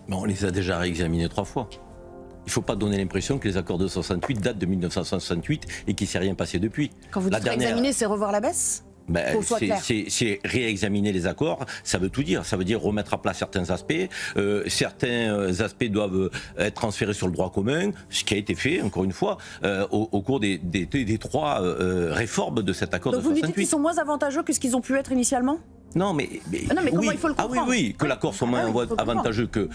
Mais on les a déjà réexaminés 3 fois. Il ne faut pas donner l'impression que les accords de 68 datent de 1968 et qu'il ne s'est rien passé depuis. Quand vous dites réexaminer, c'est revoir la baisse ? C'est réexaminer les accords, ça veut tout dire. Ça veut dire remettre à plat certains aspects. Certains aspects doivent être transférés sur le droit commun, ce qui a été fait, encore une fois, au cours des 3 réformes de cet accord de 68. Donc vous dites qu'ils sont moins avantageux que ce qu'ils ont pu être initialement ? Non, mais comment oui. il faut le comprendre ? Oui, que l'accord soit moins avantageux que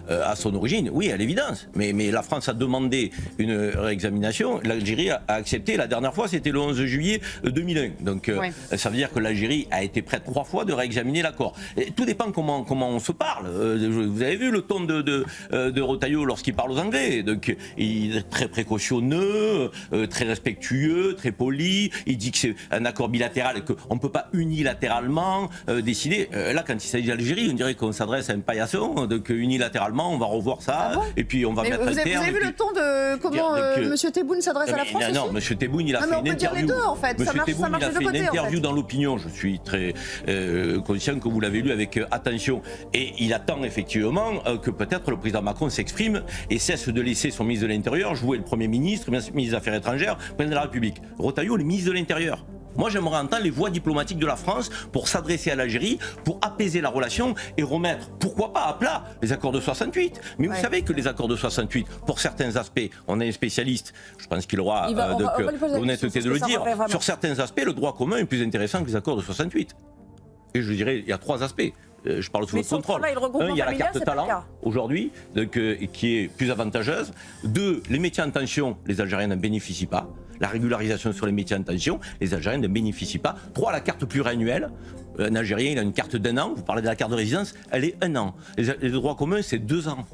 à son origine, oui, à l'évidence. Mais la France a demandé une réexamination, l'Algérie a accepté. La dernière fois, c'était le 11 juillet 2001. Donc, ça veut dire que l'Algérie a été prête 3 fois de réexaminer l'accord. Et tout dépend comment on se parle. Vous avez vu le ton de Retailleau lorsqu'il parle aux Anglais. Donc, il est très précautionneux, très respectueux, très poli. Il dit que c'est un accord bilatéral et qu'on ne peut pas unilatéralement décider. Là, quand il s'agit d'Algérie, on dirait qu'on s'adresse à un paillasson, donc unilatéralement, on va revoir ça, et puis on va mettre un terme. Vous avez vu le ton de comment M. Tebboune s'adresse à la France aussi ? Non, M. Tebboune, il a fait une interview. On peut dire les deux, en fait. Ça marche il a des fait deux côtés, une interview dans l'opinion. Je suis très conscient que vous l'avez lu avec attention. Et il attend effectivement que peut-être le président Macron s'exprime et cesse de laisser son ministre de l'Intérieur jouer le Premier ministre, ministre des Affaires étrangères, président de la République. Retailleau, le ministre de l'Intérieur. Moi, j'aimerais entendre les voix diplomatiques de la France pour s'adresser à l'Algérie, pour apaiser la relation et remettre, pourquoi pas, à plat les accords de 68. Mais vous savez que les accords de 68, pour certains aspects, on est un spécialiste, je pense qu'il aura l'honnêteté de le dire, sur certains aspects, le droit commun est plus intéressant que les accords de 68. Et je dirais, il y a 3 aspects. Je parle sous votre contrôle. Il y a la carte talent aujourd'hui, qui est plus avantageuse. 2, les métiers en tension, les Algériens n'en bénéficient pas. La régularisation sur les métiers en tension, les Algériens ne bénéficient pas. 3, la carte pluriannuelle. Un Algérien, il a une carte d'1 an. Vous parlez de la carte de résidence, elle est 1 an. Les droits communs, c'est 2 ans.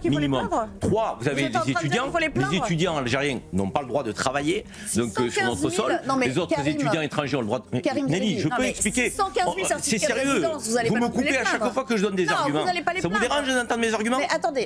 Minimum. 3, vous avez des étudiants. Les étudiants algériens n'ont pas le droit de travailler sur notre sol. Les autres étudiants étrangers ont le droit de... Nelly, je peux expliquer. C'est sérieux. Vous me coupez à chaque fois que je donne des arguments. Ça vous dérange d'entendre mes arguments ?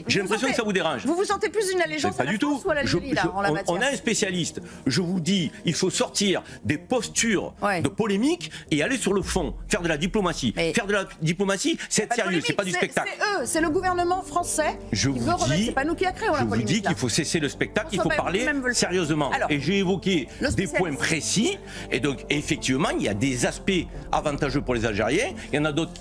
J'ai l'impression que ça vous dérange. Vous vous sentez plus une allégeance à la France ou à l'Algérie en la matière ? On a un spécialiste. Je vous dis, il faut sortir des postures de polémique et aller sur le fond, faire de la diplomatie. Faire de la diplomatie, c'est être sérieux, c'est pas du spectacle. C'est eux, c'est le gouvernement français qui veut remettre, c'est pas nous qui a créé la polémique. Je vous dis qu'il faut cesser le spectacle, il faut parler sérieusement. Et j'ai évoqué des points précis, et donc effectivement, il y a des aspects avantageux pour les Algériens, il y en a d'autres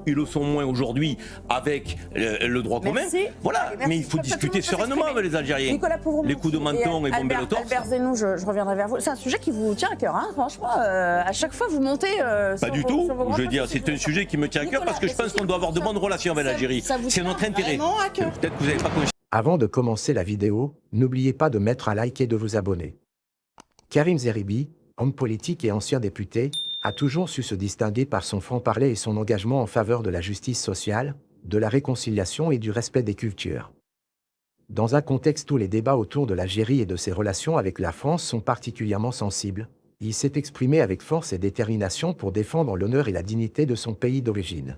ils le sont moins aujourd'hui avec le droit commun. Voilà, mais il faut discuter sereinement avec les Algériens. Les coups de menton et bomber le torse. Albert Zenou, je reviendrai vers vous. C'est un sujet qui vous tient à cœur, hein, franchement. À chaque fois, vous montez. Pas du tout. Je veux dire, c'est un sujet qui me tient à cœur parce que je pense qu'on doit avoir de bonnes relations avec l'Algérie. C'est notre intérêt. Peut-être que vous n'avez pas conscience. Avant de commencer la vidéo, n'oubliez pas de mettre un like et de vous abonner. Karim Zeribi, homme politique et ancien député, a toujours su se distinguer par son franc-parler et son engagement en faveur de la justice sociale, de la réconciliation et du respect des cultures. Dans un contexte où les débats autour de l'Algérie et de ses relations avec la France sont particulièrement sensibles, il s'est exprimé avec force et détermination pour défendre l'honneur et la dignité de son pays d'origine.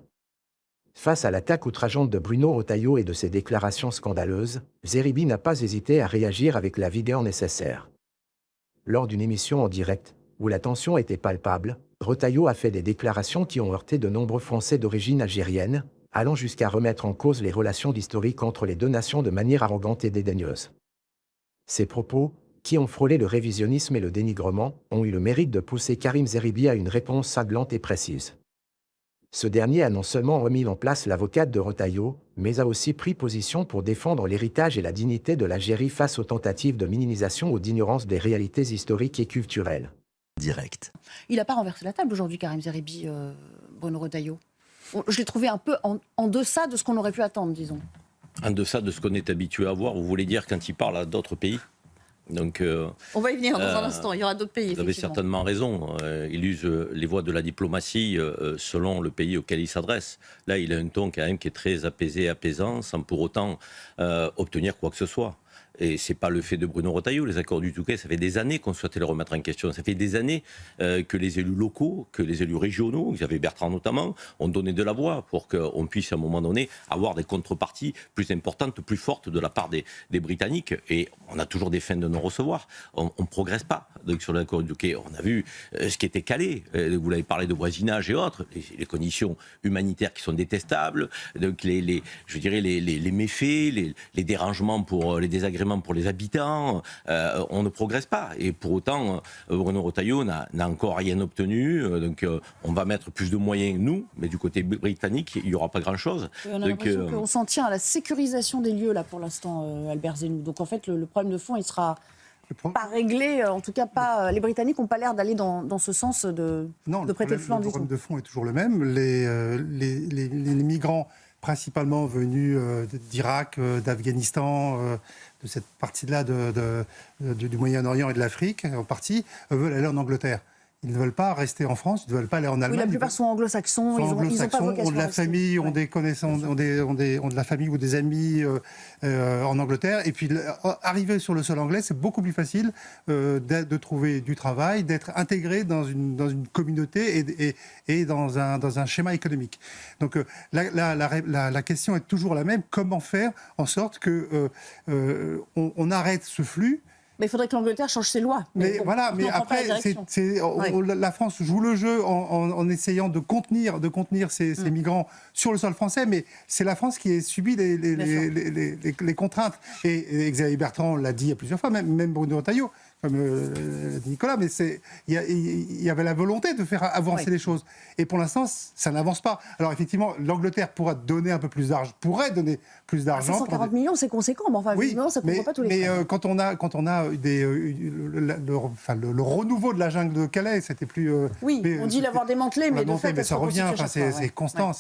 Face à l'attaque outrageante de Bruno Retailleau et de ses déclarations scandaleuses, Zeribi n'a pas hésité à réagir avec la vigueur nécessaire. Lors d'une émission en direct, où la tension était palpable, Retailleau a fait des déclarations qui ont heurté de nombreux Français d'origine algérienne, allant jusqu'à remettre en cause les relations historiques entre les deux nations de manière arrogante et dédaigneuse. Ces propos, qui ont frôlé le révisionnisme et le dénigrement, ont eu le mérite de pousser Karim Zeribi à une réponse cinglante et précise. Ce dernier a non seulement remis en place l'avocate de Retailleau, mais a aussi pris position pour défendre l'héritage et la dignité de l'Algérie face aux tentatives de minimisation ou d'ignorance des réalités historiques et culturelles. Direct. Il n'a pas renversé la table aujourd'hui, Karim Zeribi, Bruno Retailleau. Je l'ai trouvé un peu en deçà de ce qu'on aurait pu attendre, disons. En deçà de ce qu'on est habitué à voir, vous voulez dire quand il parle à d'autres pays ? Donc, on va y venir dans un instant, il y aura d'autres pays. Vous avez certainement raison. Il use les voies de la diplomatie selon le pays auquel il s'adresse. Là, il a un ton quand même qui est très apaisé, apaisant, sans pour autant obtenir quoi que ce soit. et c'est pas le fait de Bruno Retailleau, les accords du Touquet, ça fait des années qu'on souhaitait les remettre en question. Ça fait des années que les élus locaux, que les élus régionaux, vous avez Bertrand notamment, ont donné de la voix pour qu'on puisse à un moment donné avoir des contreparties plus importantes, plus fortes de la part des Britanniques. Et on a toujours des fins de non-recevoir. On ne progresse pas. Donc sur l'accord du Touquet, on a vu ce qui était calé. Vous l'avez parlé de voisinage et autres, les conditions humanitaires qui sont détestables, donc je dirais les méfaits, les dérangements les désagréments pour les habitants, on ne progresse pas. Et pour autant, Bruno Retailleau n'a encore rien obtenu. Donc on va mettre plus de moyens, nous, mais du côté britannique, il n'y aura pas grand-chose. On a l'impression qu'on s'en tient à la sécurisation des lieux, là, pour l'instant, Albert Zenou. Donc en fait, le problème de fond, il sera pas réglé, en tout cas pas. Les Britanniques n'ont pas l'air d'aller dans ce sens de prêter le flanc du tout. Le problème de fond est toujours le même. Les migrants principalement venus d'Irak, d'Afghanistan, de cette partie-là du Moyen-Orient et de l'Afrique, en partie, veulent aller en Angleterre. Ils ne veulent pas rester en France, ils ne veulent pas aller en Allemagne. Oui, la plupart sont anglo-saxons, ils n'ont pas vocation ont de la famille, ont des connaissances, ont de la famille ou des amis en Angleterre. Et puis, arriver sur le sol anglais, c'est beaucoup plus facile de trouver du travail, d'être intégré dans une communauté et dans un schéma économique. Donc, la question est toujours la même. Comment faire en sorte qu'on arrête ce flux ? Mais il faudrait que l'Angleterre change ses lois. Mais après, la France joue le jeu en essayant de contenir ces migrants sur le sol français, mais c'est la France qui a subi les contraintes. Et Xavier Bertrand l'a dit à plusieurs fois, même Bruno Retailleau, comme l'a dit Nicolas, mais il y avait la volonté de faire avancer les choses. Et pour l'instant, ça n'avance pas. Alors effectivement, l'Angleterre pourrait donner plus d'argent. 140 millions, c'est conséquent, mais enfin, évidemment, ça ne couvre pas tous les frais. Mais quand on a le renouveau de la jungle de Calais, c'était plus... on dit l'avoir démantelé, mais de fait... Mais ça revient, c'est constant.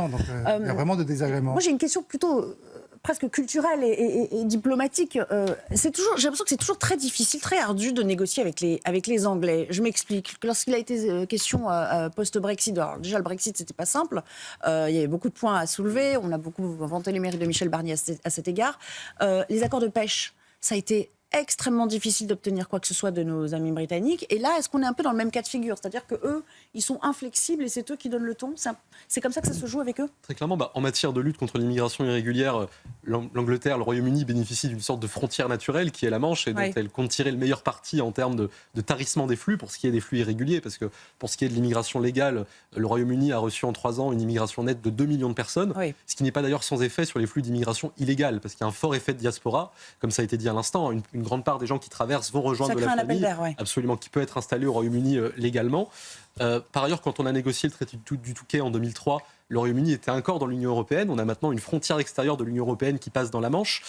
Donc il y a vraiment de désagréments. Moi, j'ai une question plutôt... presque culturelle et diplomatique. J'ai l'impression que c'est toujours très difficile, très ardu de négocier avec les Anglais. Je m'explique. Lorsqu'il a été question post-Brexit, alors déjà le Brexit c'était pas simple, il y avait beaucoup de points à soulever, on a beaucoup vanté les mérites de Michel Barnier à cet égard. Les accords de pêche, ça a été extrêmement difficile d'obtenir quoi que ce soit de nos amis britanniques. Et là, est-ce qu'on est un peu dans le même cas de figure ? C'est-à-dire qu'eux, ils sont inflexibles et c'est eux qui donnent le ton ? C'est comme ça que ça se joue avec eux ? Très clairement, en matière de lutte contre l'immigration irrégulière, l'Angleterre, le Royaume-Uni bénéficient d'une sorte de frontière naturelle qui est la Manche et dont elle compte tirer le meilleur parti en termes de tarissement des flux pour ce qui est des flux irréguliers. Parce que pour ce qui est de l'immigration légale, le Royaume-Uni a reçu en 3 ans une immigration nette de 2 millions de personnes, ce qui n'est pas d'ailleurs sans effet sur les flux d'immigration illégale, parce qu'il y a un fort effet de diaspora, comme ça a été dit à l'instant. Une grande part des gens qui traversent vont rejoindre de la famille, absolument, qui peut être installée au Royaume-Uni légalement. Par ailleurs, quand on a négocié le traité du Touquet en 2003, le Royaume-Uni était encore dans l'Union européenne. On a maintenant une frontière extérieure de l'Union européenne qui passe dans la Manche.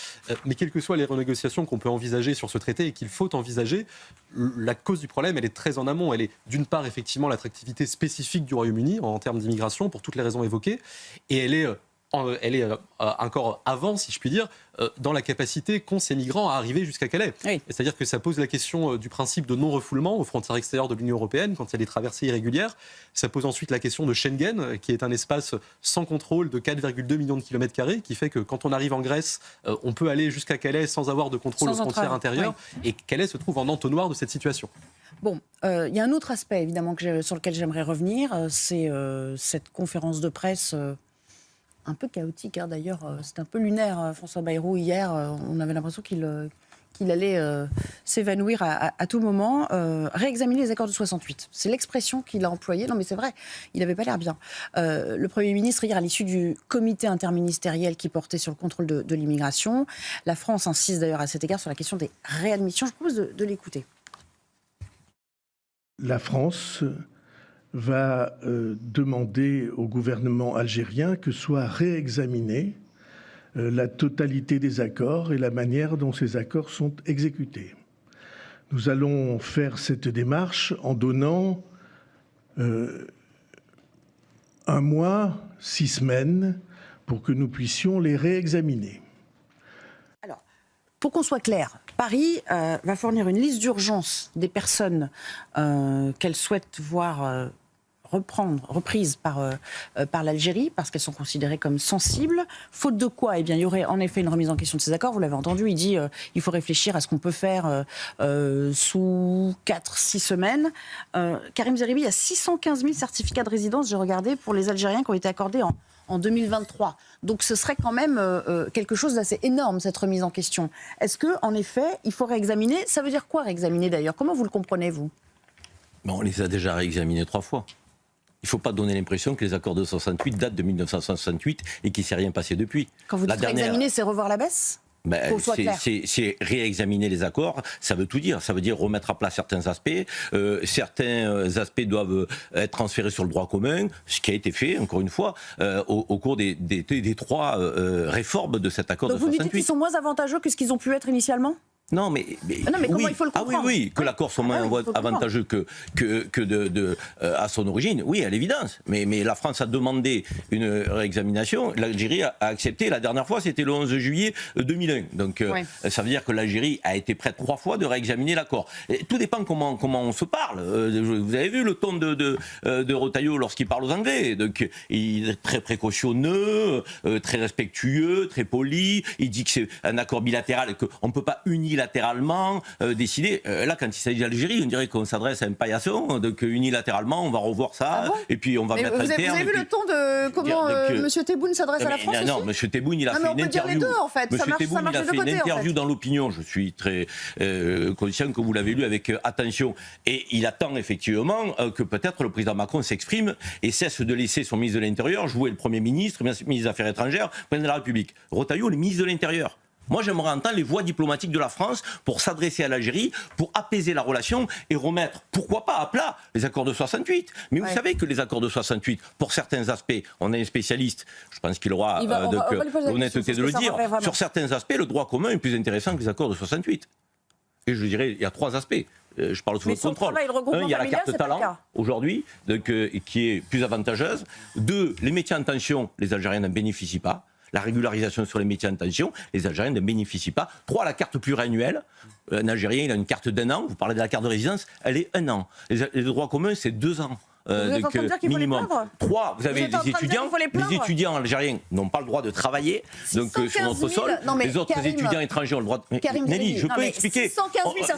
Mais quelles que soient les renégociations qu'on peut envisager sur ce traité et qu'il faut envisager, la cause du problème, elle est très en amont. Elle est d'une part, effectivement, l'attractivité spécifique du Royaume-Uni en termes d'immigration, pour toutes les raisons évoquées. Et elle est encore avant, si je puis dire, dans la capacité qu'ont ces migrants à arriver jusqu'à Calais. C'est-à-dire que ça pose la question du principe de non-refoulement aux frontières extérieures de l'Union européenne quand il y a des traversées irrégulières. Ça pose ensuite la question de Schengen, qui est un espace sans contrôle de 4,2 millions de kilomètres carrés, qui fait que quand on arrive en Grèce, on peut aller jusqu'à Calais sans avoir de contrôle aux frontières intérieures. Et Calais se trouve en entonnoir de cette situation. Bon, il y a un autre aspect, évidemment, sur lequel j'aimerais revenir, c'est cette conférence de presse... un peu chaotique, d'ailleurs. C'était un peu lunaire, François Bayrou, hier. On avait l'impression qu'il allait s'évanouir à tout moment. Réexaminer les accords de 68. C'est l'expression qu'il a employée. Non, mais c'est vrai, il n'avait pas l'air bien. Le Premier ministre, hier, à l'issue du comité interministériel qui portait sur le contrôle de l'immigration, la France insiste d'ailleurs à cet égard sur la question des réadmissions. Je vous propose de l'écouter. La France va demander au gouvernement algérien que soit réexaminée la totalité des accords et la manière dont ces accords sont exécutés. Nous allons faire cette démarche en donnant 1 mois, 6 semaines, pour que nous puissions les réexaminer. Alors, pour qu'on soit clair, Paris va fournir une liste d'urgence des personnes qu'elle souhaite voir reprises par l'Algérie, parce qu'elles sont considérées comme sensibles. Faute de quoi, eh bien, il y aurait en effet une remise en question de ces accords. Vous l'avez entendu, il dit il faut réfléchir à ce qu'on peut faire sous 4-6 semaines. Karim Zeribi, il y a 615 000 certificats de résidence, j'ai regardé, pour les Algériens qui ont été accordés en 2023. Donc ce serait quand même quelque chose d'assez énorme, cette remise en question. Est-ce qu'en effet, il faut réexaminer? Ça veut dire quoi réexaminer d'ailleurs? Comment vous le comprenez, vous? On les a déjà réexaminés 3 fois. Il ne faut pas donner l'impression que les accords de 68 datent de 1968 et qu'il ne s'est rien passé depuis. Quand vous dites réexaminer, c'est revoir la baisse? C'est réexaminer les accords, ça veut tout dire. Ça veut dire remettre à plat certains aspects. Certains aspects doivent être transférés sur le droit commun, ce qui a été fait, encore une fois, au cours des 3 réformes de cet accord. Donc de 68. Vous nous dites qu'ils sont moins avantageux que ce qu'ils ont pu être initialement? Non, mais comment oui. il faut le comprendre? Oui, que l'accord soit moins avantageux que à son origine, oui, à l'évidence. Mais la France a demandé une réexamination, l'Algérie a accepté. La dernière fois, c'était le 11 juillet 2001. Donc, ça veut dire que l'Algérie a été prête 3 fois de réexaminer l'accord. Et tout dépend comment on se parle. Vous avez vu le ton de Retailleau lorsqu'il parle aux Anglais. Donc, il est très précautionneux, très respectueux, très poli. Il dit que c'est un accord bilatéral et qu'on ne peut pas unilatéralement décider. Là, quand il s'agit d'Algérie, on dirait qu'on s'adresse à un paillasson, donc unilatéralement, on va revoir ça, et puis on va mettre un terme. Vous avez vu le ton de comment M. Tebboune s'adresse à la France? Non, M. Tebboune, il a fait une interview. Dire les deux, en fait. M. Tebboune, il a fait une interview dans l'Opinion. Je suis très conscient que vous l'avez lu avec attention. Et il attend effectivement que peut-être le président Macron s'exprime et cesse de laisser son ministre de l'Intérieur jouer le Premier ministre, ministre des Affaires étrangères, président de la République. Retailleau, le ministre de l'Intérieur. Moi, j'aimerais entendre les voix diplomatiques de la France pour s'adresser à l'Algérie, pour apaiser la relation et remettre, pourquoi pas, à plat les accords de 68. Mais vous savez que les accords de 68, pour certains aspects, on a un spécialiste, je pense qu'il aura l'honnêteté de le dire, sur certains aspects, le droit commun est plus intéressant que les accords de 68. Et je dirais, il y a 3 aspects. Je parle sous votre contrôle. Il y a la carte talent, aujourd'hui, qui est plus avantageuse. 2, les métiers en tension, les Algériens n'en bénéficient pas. La régularisation sur les métiers en tension, les Algériens ne bénéficient pas. 3, la carte pluriannuelle. Un Algérien, il a une carte d'1 an. Vous parlez de la carte de résidence, elle est 1 an. Les droits communs, c'est 2 ans. Minimum. 3, vous avez des étudiants algériens n'ont pas le droit de travailler donc sur notre sol. Les autres étudiants étrangers ont le droit de... Nelly, je peux expliquer.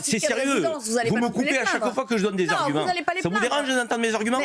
C'est sérieux. Vous me coupez à chaque fois que je donne des arguments. Ça vous dérange d'entendre mes arguments?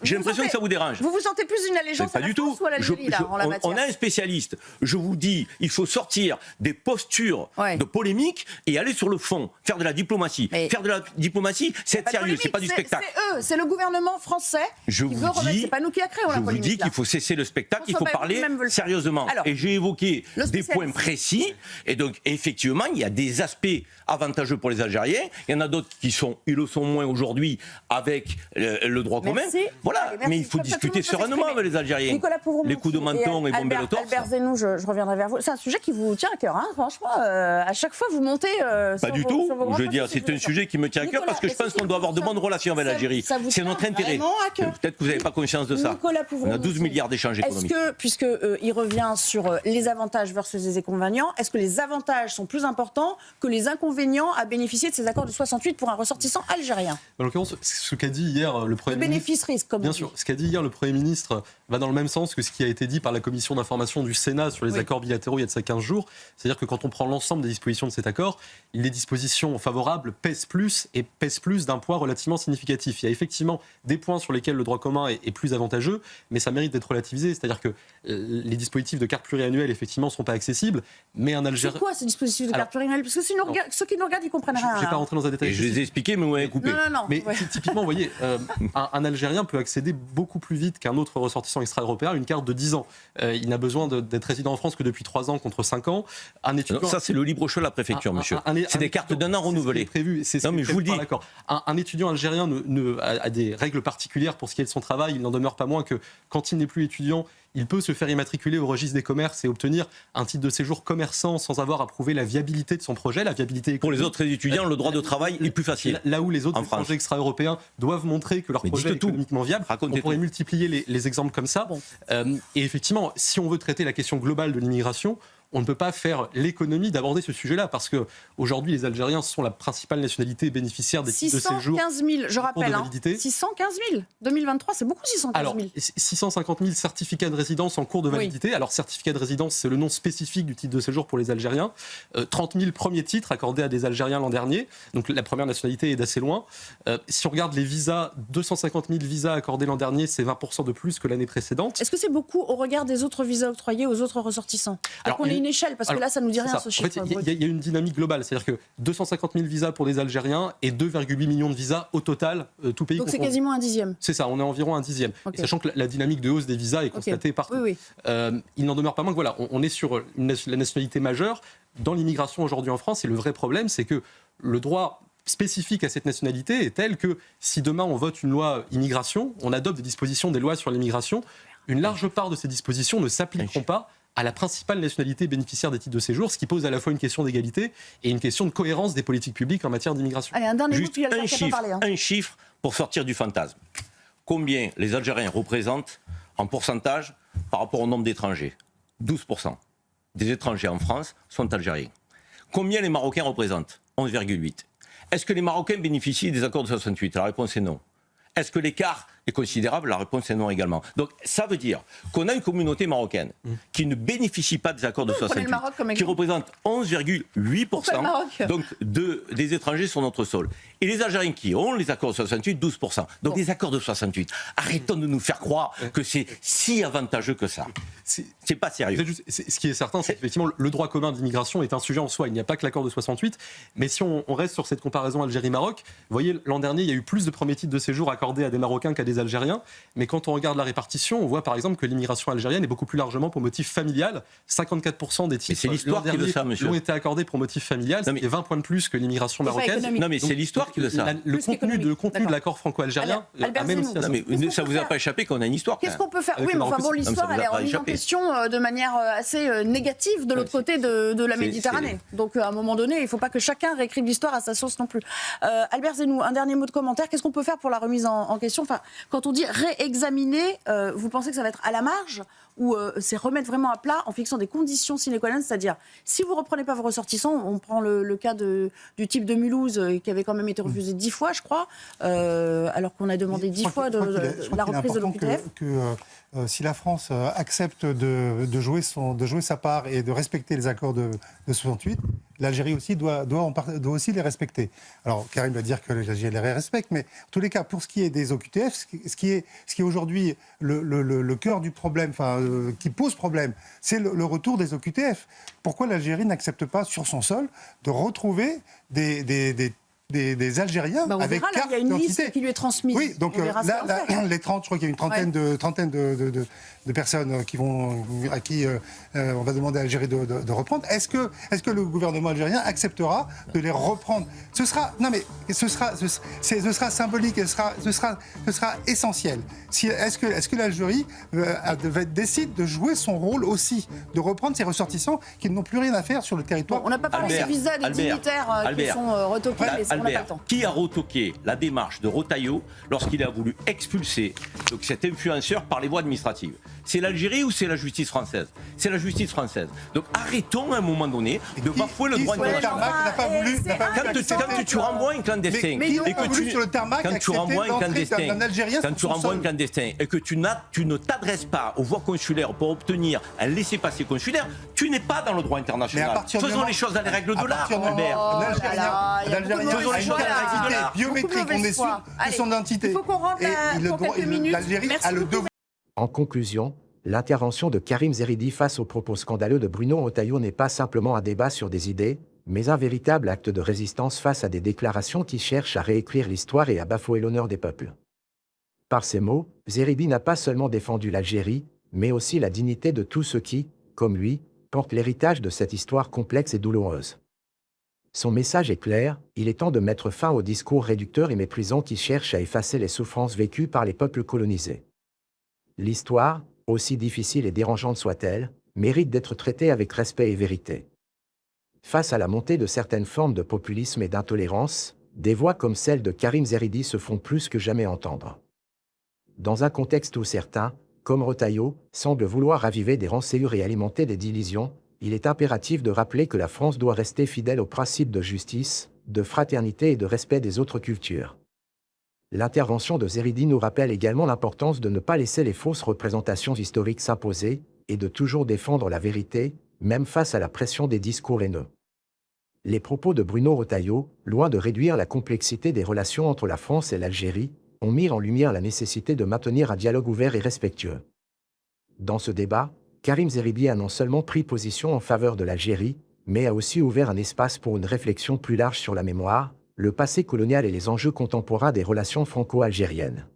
J'ai l'impression que ça vous dérange. Vous vous sentez plus une allégeance à la France ou à l'Algérie en la matière? On a un spécialiste. Je vous dis, il faut sortir des postures de polémique et aller sur le fond, faire de la diplomatie. Faire de la diplomatie, c'est être sérieux, c'est pas du spectacle. C'est le gouvernement français. Je vous dis, c'est pas nous qui a créé, je vous dis qu'il faut cesser le spectacle, il faut parler sérieusement. Alors, et j'ai évoqué des points précis, et donc effectivement, il y a des aspects avantageux pour les Algériens, il y en a d'autres ils le sont moins aujourd'hui avec le droit commun. Voilà, mais il faut discuter sereinement avec les Algériens. Les coups de menton et bomber le torse. Albert Zenou, je reviendrai vers vous. C'est un sujet qui vous tient à cœur, hein, franchement. À chaque fois, vous montez. Pas du tout. Je veux dire, c'est un sujet qui me tient à cœur parce que je pense qu'on doit avoir de bonnes relations avec l'Algérie. C'est notre intérêt. Peut-être que vous n'avez pas conscience de ça. On a 12 milliards d'échanges économiques. Est-ce que, puisqu'il revient sur les avantages versus les inconvénients, est-ce que les avantages sont plus importants que les inconvénients à bénéficier de ces accords de 68 pour un ressortissant algérien? En l'occurrence, ce qu'a dit hier le Premier ministre... bénéfice-risque, comme bien sûr, ce qu'a dit hier le Premier ministre va dans le même sens que ce qui a été dit par la commission d'information du Sénat sur les accords bilatéraux il y a de ça 15 jours. C'est-à-dire que quand on prend l'ensemble des dispositions de cet accord, les dispositions favorables pèsent plus et pèsent plus d'un poids relativement significatif. Il y a effectivement des points sur lesquels le droit commun est plus avantageux, mais ça mérite d'être relativisé. C'est-à-dire que les dispositifs de carte pluriannuelle, effectivement, ne sont pas accessibles, mais un Algérien... C'est quoi ces dispositifs de carte pluriannuelle? Parce que ceux qui nous regardent, ils comprennent rien. Je ne vais pas rentrer dans un détail. Et je les ai expliqués, mais vous m'avez coupé. Non. Mais typiquement, vous voyez, un Algérien peut accéder beaucoup plus vite qu'un autre ressortissant extra-européen à une carte de 10 ans. Il n'a besoin d'être résident en France que depuis 3 ans contre 5 ans. Un étudiant... Non, ça, c'est le libre choix de la préfecture, monsieur. C'est des cartes d'1 an renouvelées. Non, mais je vous le dis. Un étudiant algérien a des règles particulières pour ce qui est de son travail. Il n'en demeure pas moins que quand il n'est plus étudiant, il peut se faire immatriculer au registre des commerces et obtenir un titre de séjour commerçant sans avoir à prouver la viabilité de son projet, la viabilité économique. Pour les autres étridiens, le droit de travail est plus facile. Là où les autres étrangers extra-européens doivent montrer que leur projet est économiquement viable, on pourrait multiplier les exemples comme ça. Et effectivement, si on veut traiter la question globale de l'immigration, on ne peut pas faire l'économie d'aborder ce sujet-là, parce qu'aujourd'hui, les Algériens sont la principale nationalité bénéficiaire des titres de séjour. 615 000, je rappelle. 615 000. 2023, c'est beaucoup 615 000. Alors, 650 000 certificats de résidence en cours de validité. Alors, certificat de résidence, c'est le nom spécifique du titre de séjour pour les Algériens. 30 000 premiers titres accordés à des Algériens l'an dernier. Donc, la première nationalité est d'assez loin. Si on regarde les visas, 250 000 visas accordés l'an dernier, c'est 20% de plus que l'année précédente. Est-ce que c'est beaucoup au regard des autres visas octroyés aux autres ressortissants? Alors, on ait une échelle, parce que là, ça ne nous dit rien, ce chiffre. En fait, il y a une dynamique globale. C'est-à-dire que 250 000 visas pour les Algériens et 2,8 millions de visas au total, tout pays donc confondu. C'est quasiment un dixième. C'est ça, on est environ un dixième. Okay. Sachant que la dynamique de hausse des visas est constatée partout. Oui. Il n'en demeure pas moins que voilà, on est sur la nationalité majeure. Dans l'immigration aujourd'hui en France, et le vrai problème, c'est que le droit spécifique à cette nationalité est tel que si demain on vote une loi immigration, on adopte des dispositions des lois sur l'immigration, une large part de ces dispositions ne s'appliqueront pas à la principale nationalité bénéficiaire des titres de séjour, ce qui pose à la fois une question d'égalité et une question de cohérence des politiques publiques en matière d'immigration. Allez, un dernier Juste un chiffre pour sortir du fantasme. Combien les Algériens représentent en pourcentage par rapport au nombre d'étrangers? 12% des étrangers en France sont algériens. Combien les Marocains représentent? 11,8%. Est-ce que les Marocains bénéficient des accords de 68? La réponse est non. Est-ce que l'écart est considérable? La réponse est non également. Donc ça veut dire qu'on a une communauté marocaine qui ne bénéficie pas des accords de 68, qui représente 11,8% donc des étrangers sur notre sol. Et les Algériens qui ont les accords de 68, 12%. Donc les accords de 68, arrêtons de nous faire croire que c'est si avantageux que ça. C'est pas sérieux. Ce qui est certain, c'est qu'effectivement le droit commun d'immigration est un sujet en soi. Il n'y a pas que l'accord de 68. Mais si on reste sur cette comparaison Algérie-Maroc, vous voyez, l'an dernier, il y a eu plus de premiers titres de séjour accordés à des Marocains qu'à des Algériens. Mais quand on regarde la répartition, on voit par exemple que l'immigration algérienne est beaucoup plus largement pour motif familial. 54% des titres l'an dernier ont été accordés pour motif familial, ce qui est 20 points de plus que l'immigration marocaine. Non mais c'est l'histoire qui veut ça. Le contenu de l'accord franco-algérien a même aussi... Non mais ça vous a pas échappé qu'on a une histoire. Qu'est-ce qu'on peut faire? Oui, mais enfin bon, l'histoire elle est remise en question de manière assez négative de l'autre côté de la Méditerranée. Donc à un moment donné, il ne faut pas que chacun réécrive l'histoire à sa sauce non plus. Albert Zenou, un dernier mot de commentaire. Qu'est-ce qu'on peut faire pour la remise en question? Enfin, quand on dit réexaminer, vous pensez que ça va être à la marge ou c'est remettre vraiment à plat en fixant des conditions sine qua non, c'est-à-dire si vous ne reprenez pas vos ressortissants, on prend le cas du type de Mulhouse qui avait quand même été refusé 10 fois, je crois, alors qu'on a demandé 10 fois la reprise de l'OQTF. Si la France accepte de jouer sa part et de respecter les accords de 68, l'Algérie aussi doit aussi les respecter. Alors Karim va dire que l'Algérie les respecte, mais en tous les cas, pour ce qui est des OQTF, ce qui est aujourd'hui le cœur du problème, qui pose problème, c'est le retour des OQTF. Pourquoi l'Algérie n'accepte pas sur son sol de retrouver des Algériens avec carte d'identité? Il y a une liste qui lui est transmise. Oui, donc là, les 30, je crois qu'il y a une trentaine de personnes à qui on va demander à l'Algérie de reprendre. Est-ce que le gouvernement algérien acceptera de les reprendre? Ce sera symbolique, ce sera essentiel. Est-ce que l'Algérie décide de jouer son rôle aussi, de reprendre ses ressortissants qui n'ont plus rien à faire sur le territoire? On n'a pas parlé des visas des dignitaires qui sont retoqués, mais on n'a pas le temps. Qui a retoqué la démarche de Retailleau lorsqu'il a voulu expulser cet influenceur par les voies administratives? C'est l'Algérie ou c'est la justice française? C'est la justice française. Donc arrêtons à un moment donné de bafouer le droit international. Quand tu renvoies un clandestin et que tu ne t'adresses pas aux voies consulaires pour obtenir un laissez-passer consulaire, tu n'es pas dans le droit international. Faisons les choses dans les règles de l'art, Albert. Faisons les choses dans les règles de l'art. Biométrique, on est sûr de son identité. Il faut qu'on rentre pour quelques minutes. L'Algérie a le devoir. En conclusion, l'intervention de Karim Zeribi face aux propos scandaleux de Bruno Retailleau n'est pas simplement un débat sur des idées, mais un véritable acte de résistance face à des déclarations qui cherchent à réécrire l'histoire et à bafouer l'honneur des peuples. Par ces mots, Zeribi n'a pas seulement défendu l'Algérie, mais aussi la dignité de tous ceux qui, comme lui, portent l'héritage de cette histoire complexe et douloureuse. Son message est clair, il est temps de mettre fin aux discours réducteurs et méprisants qui cherchent à effacer les souffrances vécues par les peuples colonisés. L'histoire, aussi difficile et dérangeante soit-elle, mérite d'être traitée avec respect et vérité. Face à la montée de certaines formes de populisme et d'intolérance, des voix comme celle de Karim Zeribi se font plus que jamais entendre. Dans un contexte où certains, comme Retailleau, semblent vouloir raviver des rançonnures et alimenter des divisions, il est impératif de rappeler que la France doit rester fidèle aux principes de justice, de fraternité et de respect des autres cultures. L'intervention de Zeribi nous rappelle également l'importance de ne pas laisser les fausses représentations historiques s'imposer et de toujours défendre la vérité, même face à la pression des discours haineux. Les propos de Bruno Retailleau, loin de réduire la complexité des relations entre la France et l'Algérie, ont mis en lumière la nécessité de maintenir un dialogue ouvert et respectueux. Dans ce débat, Karim Zeribi a non seulement pris position en faveur de l'Algérie, mais a aussi ouvert un espace pour une réflexion plus large sur la mémoire, le passé colonial et les enjeux contemporains des relations franco-algériennes.